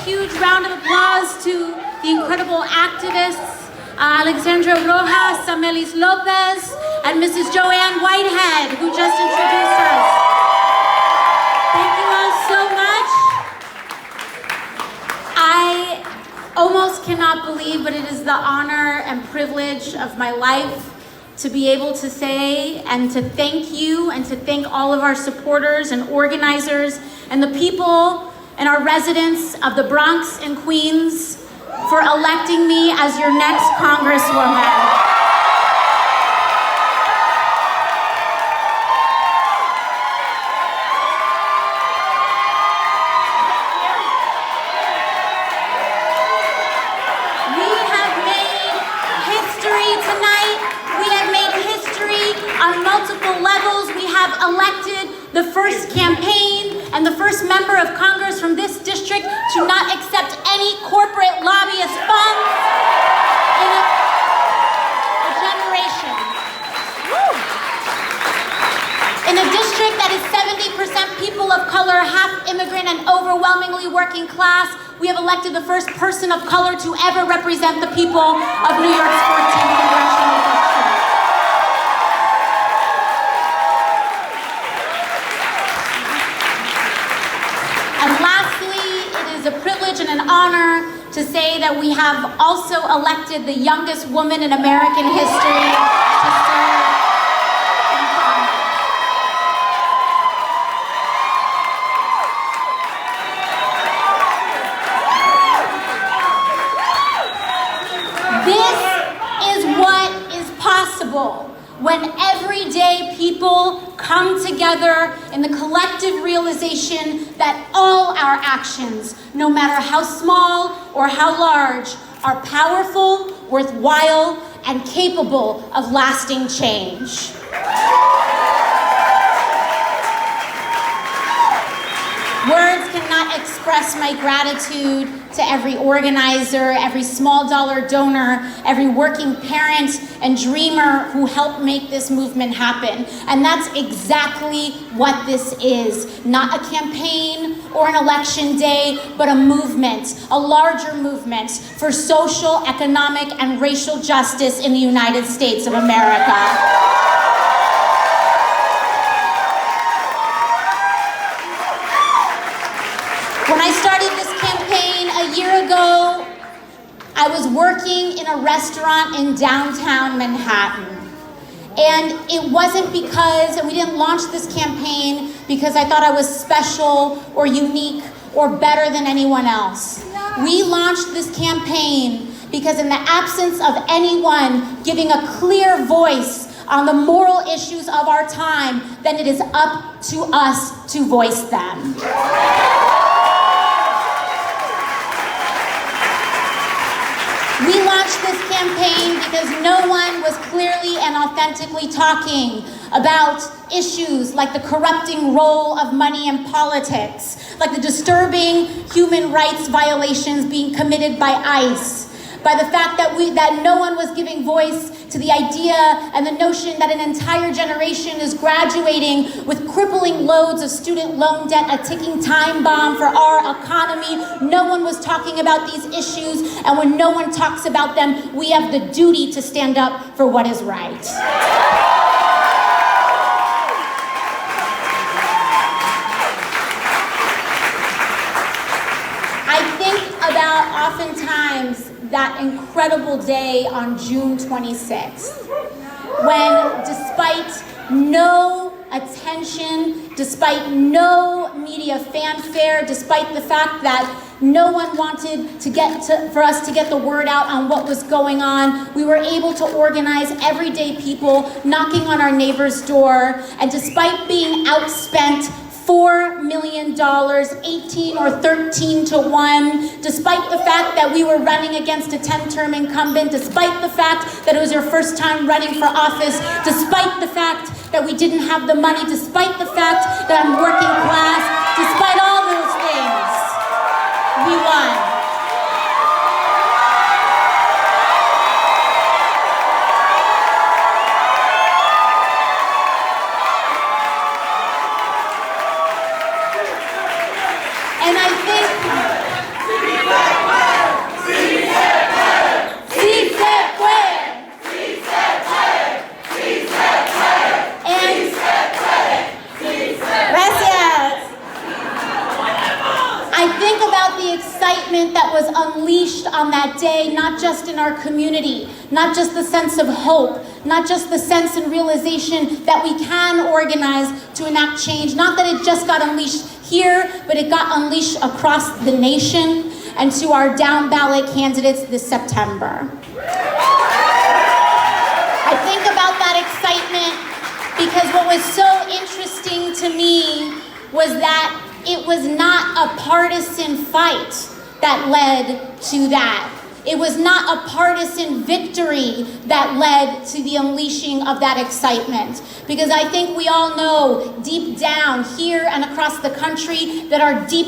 huge round of applause to the incredible activists, Alexandra Rojas, Samelis Lopez, and Mrs. Joanne Whitehead, who just introduced us. Thank you all so much. I almost cannot believe, but it is the honor and privilege of my life to be able to say and to thank you and to thank all of our supporters and organizers and the people and our residents of the Bronx and Queens for electing me as your next Congresswoman. We have made history tonight. We have made history on multiple levels. We have elected the first campaign and the first member of Congress from this district to not accept any corporate lobbyist funds in a generation. In a district that is 70% people of color, half immigrant, and overwhelmingly working class, we have elected the first person of color to ever represent the people of New York's 14th congressional district. And lastly, it is a privilege and an honor to say that we have also elected the youngest woman in American history to serve in Congress. This is what is possible when everyday people come together in the collective realization that all our actions, no matter how small or how large, are powerful, worthwhile, and capable of lasting change. Words cannot express my gratitude to every organizer, every small dollar donor, every working parent and dreamer who helped make this movement happen. And that's exactly what this is. Not a campaign or an election day, but a movement, a larger movement for social, economic, and racial justice in the United States of America. When I started this campaign a year ago, I was working in a restaurant in downtown Manhattan. And it wasn't because, and we didn't launch this campaign because I thought I was special or unique or better than anyone else. We launched this campaign because in the absence of anyone giving a clear voice on the moral issues of our time, then it is up to us to voice them. We launched this campaign because no one was clearly and authentically talking about issues like the corrupting role of money in politics, like the disturbing human rights violations being committed by ICE, by the fact that no one was giving voice to the idea and the notion that an entire generation is graduating with crippling loads of student loan debt, a ticking time bomb for our economy. No one was talking about these issues, and when no one talks about them, we have the duty to stand up for what is right. I think about oftentimes that incredible day on June 26th, when despite no attention, despite no media fanfare, despite the fact that no one wanted for us to get the word out on what was going on, we were able to organize everyday people knocking on our neighbor's door, and despite being outspent $4 million, 18 or 13 to 1, despite the fact that we were running against a 10-term incumbent, despite the fact that it was your first time running for office, despite the fact that we didn't have the money, despite the fact that I'm working class, despite all those things, we won. And I think excitement that was unleashed on that day, not just in our community, not just the sense of hope, not just the sense and realization that we can organize to enact change, not that it just got unleashed here, but it got unleashed across the nation and to our down ballot candidates this September. I think about that excitement because what was so interesting to me was that it was not a partisan fight that led to that. It was not a partisan victory that led to the unleashing of that excitement. Because I think we all know deep down here and across the country that our deep